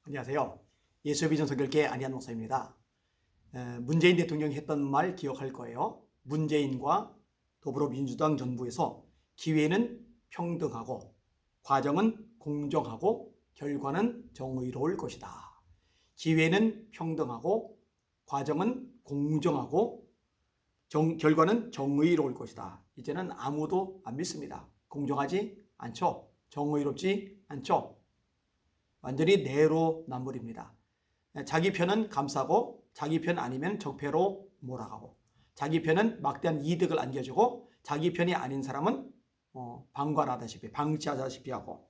안녕하세요. 예수의 비전 선교회 안희한 목사입니다. 문재인 대통령이 했던 말 기억할 거예요. 문재인과 더불어민주당 정부에서 기회는 평등하고 과정은 공정하고 결과는 정의로울 것이다. 기회는 평등하고 과정은 공정하고 결과는 정의로울 것이다. 이제는 아무도 안 믿습니다. 공정하지 않죠. 정의롭지 않죠. 완전히 내로남불입니다. 자기 편은 감싸고 자기 편 아니면 적폐로 몰아가고 자기 편은 막대한 이득을 안겨주고 자기 편이 아닌 사람은 방관하다시피 방치하다시피 하고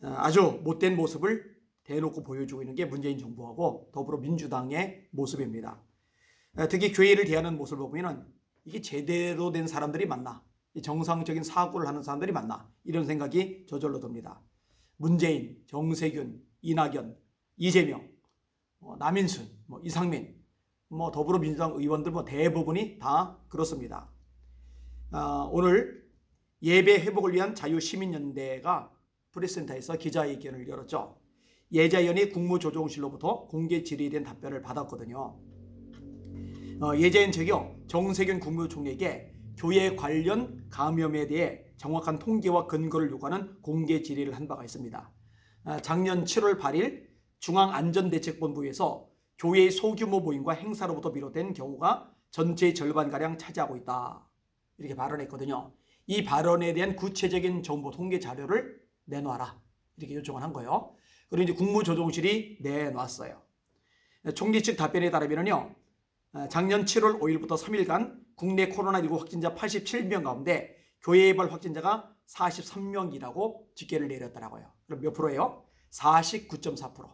아주 못된 모습을 대놓고 보여주고 있는 게 문재인 정부하고 더불어민주당의 모습입니다. 특히 교회를 대하는 모습을 보면 이게 제대로 된 사람들이 맞나, 정상적인 사고를 하는 사람들이 맞나, 이런 생각이 저절로 듭니다. 문재인, 정세균, 이낙연, 이재명, 남인순, 이상민, 더불어민주당 의원들 대부분이 다 그렇습니다. 오늘 예배 회복을 위한 자유시민연대가 프레스센터에서 기자회견을 열었죠. 예자연이 국무조정실로부터 공개 질의된 답변을 받았거든요. 예자연 측이요, 정세균 국무총리에게 교회 관련 감염에 대해 정확한 통계와 근거를 요구하는 공개 질의를 한 바가 있습니다. 작년 7월 8일 중앙안전대책본부에서 교회의 소규모 모임과 행사로부터 비롯된 경우가 전체의 절반가량 차지하고 있다, 이렇게 발언했거든요. 이 발언에 대한 구체적인 정보 통계 자료를 내놔라, 이렇게 요청을 한 거예요. 그리고 이제 국무조정실이 내놨어요. 총리 측 답변에 따르면요, 작년 7월 5일부터 3일간 국내 코로나19 확진자 87명 가운데 교회 예발 확진자가 43명이라고 집계를 내렸더라고요. 그럼 몇 프로예요? 49.4%.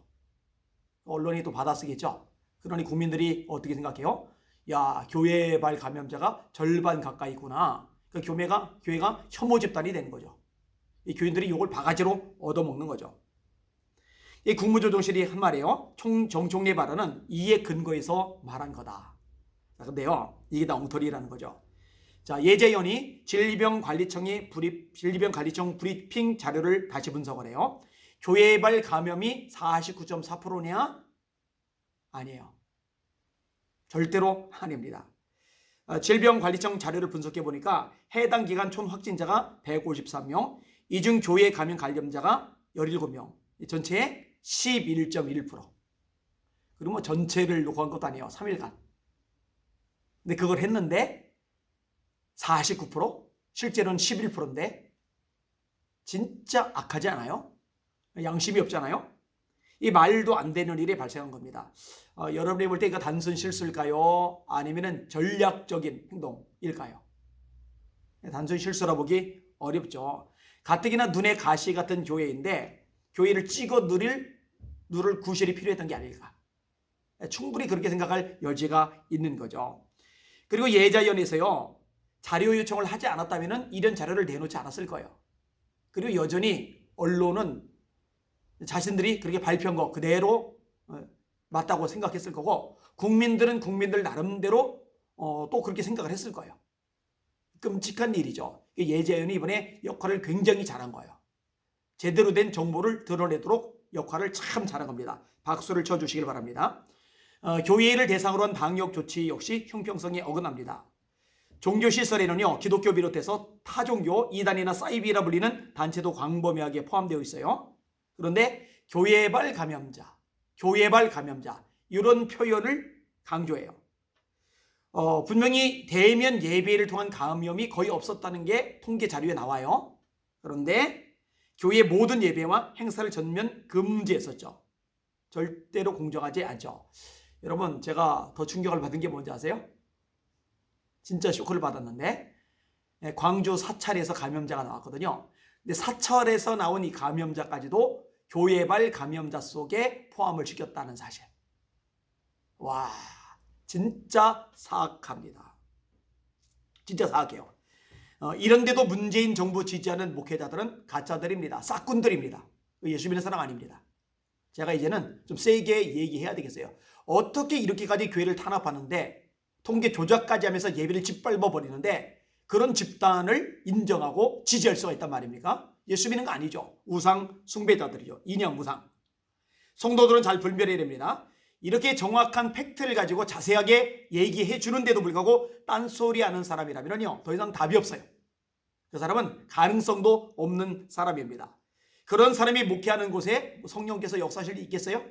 언론이 또 받아쓰겠죠. 그러니 국민들이 어떻게 생각해요? 야, 교회 예발 감염자가 절반 가까이 있구나. 그 교회가 혐오 집단이 되는 거죠. 이 교인들이 이걸 바가지로 얻어먹는 거죠. 이 국무조정실이 한 말이에요. 정 총리의 발언은 이에 근거해서 말한 거다. 근데요, 이게 다 엉터리라는 거죠. 자, 예재연이 질병관리청 브리핑 자료를 다시 분석을 해요. 교회발 감염이 49.4%냐? 아니에요. 절대로 아닙니다. 질병관리청 자료를 분석해 보니까 해당 기간 총 확진자가 153명, 이중 교회 감염 관련자가 17명, 전체의 11.1%. 그리고 전체를 요구한 것도 아니에요. 3일간. 근데 그걸 했는데 49%? 실제로는 11%인데 진짜 악하지 않아요? 양심이 없잖아요? 이 말도 안 되는 일이 발생한 겁니다. 여러분이 볼 때 이거 단순 실수일까요? 아니면 전략적인 행동일까요? 단순 실수라 보기 어렵죠. 가뜩이나 눈에 가시 같은 교회인데 교회를 찍어 누를 구실이 필요했던 게 아닐까. 충분히 그렇게 생각할 여지가 있는 거죠. 그리고 예자연에서요, 자료 요청을 하지 않았다면 이런 자료를 내놓지 않았을 거예요. 그리고 여전히 언론은 자신들이 그렇게 발표한 거 그대로 맞다고 생각했을 거고, 국민들은 국민들 나름대로 또 그렇게 생각을 했을 거예요. 끔찍한 일이죠. 예자연이 이번에 역할을 굉장히 잘한 거예요. 제대로 된 정보를 드러내도록 역할을 참 잘한 겁니다. 박수를 쳐주시길 바랍니다. 교회를 대상으로 한 방역 조치 역시 형평성에 어긋납니다. 종교시설에는요, 기독교 비롯해서 타종교, 이단이나 사이비라 불리는 단체도 광범위하게 포함되어 있어요. 그런데 교회발 감염자 이런 표현을 강조해요. 분명히 대면 예배를 통한 감염이 거의 없었다는 게 통계 자료에 나와요. 그런데 교회 모든 예배와 행사를 전면 금지했었죠. 절대로 공정하지 않죠. 여러분, 제가 더 충격을 받은 게 뭔지 아세요? 진짜 쇼크를 받았는데, 광주 사찰에서 감염자가 나왔거든요. 근데 사찰에서 나온 이 감염자까지도 교회발 감염자 속에 포함을 시켰다는 사실. 와, 진짜 사악합니다. 진짜 사악해요. 이런데도 문재인 정부 지지하는 목회자들은 가짜들입니다. 싹군들입니다. 예수 믿는 사람 아닙니다. 제가 이제는 좀 세게 얘기해야 되겠어요. 어떻게 이렇게까지 교회를 탄압하는데, 통계 조작까지 하면서 예배를 짓밟아 버리는데 그런 집단을 인정하고 지지할 수가 있단 말입니까? 예수 믿는 거 아니죠. 우상 숭배자들이죠. 인형 우상. 성도들은 잘 분별해야 됩니다. 이렇게 정확한 팩트를 가지고 자세하게 얘기해 주는데도 불구하고 딴소리 하는 사람이라면요, 더 이상 답이 없어요. 그 사람은 가능성도 없는 사람입니다. 그런 사람이 목회하는 곳에 성령께서 역사하실 리 있겠어요?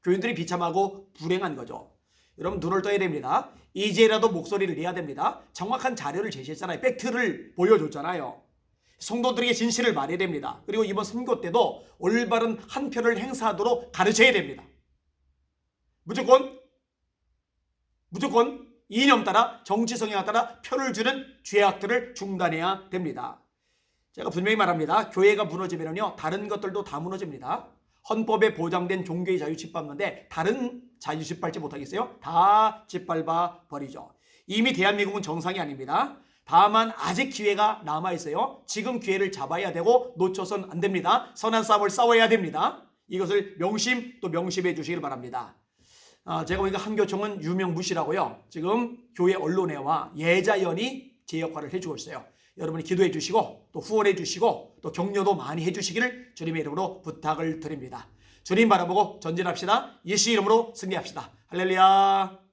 교인들이 비참하고 불행한 거죠. 여러분, 눈을 떠야 됩니다. 이제라도 목소리를 내야 됩니다. 정확한 자료를 제시했잖아요. 팩트를 보여줬잖아요. 성도들에게 진실을 말해야 됩니다. 그리고 이번 선교 때도 올바른 한 표를 행사하도록 가르쳐야 됩니다. 무조건 이념 따라, 정치 성향 따라 표를 주는 죄악들을 중단해야 됩니다. 제가 분명히 말합니다. 교회가 무너지면요, 다른 것들도 다 무너집니다. 헌법에 보장된 종교의 자유 짓밟는데 다른 자유 짓밟지 못하겠어요? 다 짓밟아 버리죠. 이미 대한민국은 정상이 아닙니다. 다만 아직 기회가 남아있어요. 지금 기회를 잡아야 되고 놓쳐선 안 됩니다. 선한 싸움을 싸워야 됩니다. 이것을 명심해 주시길 바랍니다. 제가 보니까 한교총은 유명무실하고요. 지금 교회 언론회와 예자연이 제 역할을 해주고 있어요. 여러분이 기도해 주시고 또 후원해 주시고 또 격려도 많이 해 주시기를 주님의 이름으로 부탁을 드립니다. 주님 바라보고 전진합시다. 예수 이름으로 승리합시다. 할렐루야.